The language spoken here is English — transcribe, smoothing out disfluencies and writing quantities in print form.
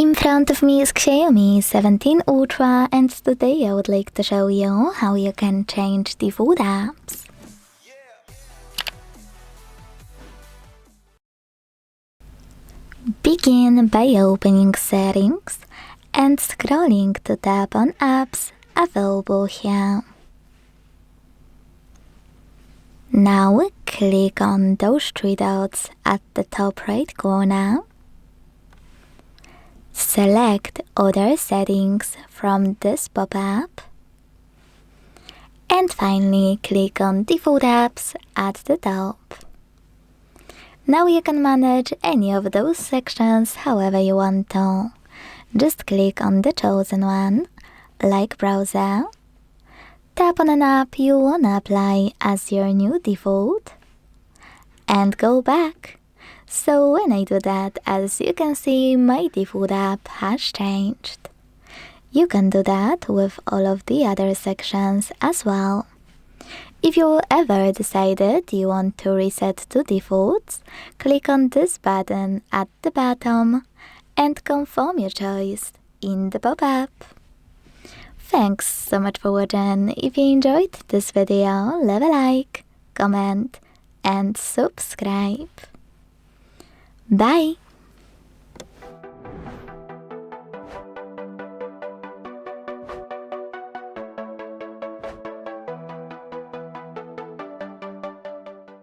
In front of me is Xiaomi 17 Ultra, and today I would like to show you how you can change default apps. Begin by opening Settings and scrolling to tap on apps available here. Now click on those three dots at the top right corner. Select Other Settings from this pop-up. And finally click on Default Apps at the top. Now you can manage any of those sections however you want to. Just click on the chosen one, like Browser. Tap on an app you wanna apply as your new default. And go back. So when I do that, as you can see, my default app has changed. You can do that with all of the other sections as well. If you ever decided you want to reset to defaults, click on this button at the bottom and confirm your choice in the pop-up. Thanks so much for watching. If you enjoyed this video, leave a like, comment and subscribe. Bye!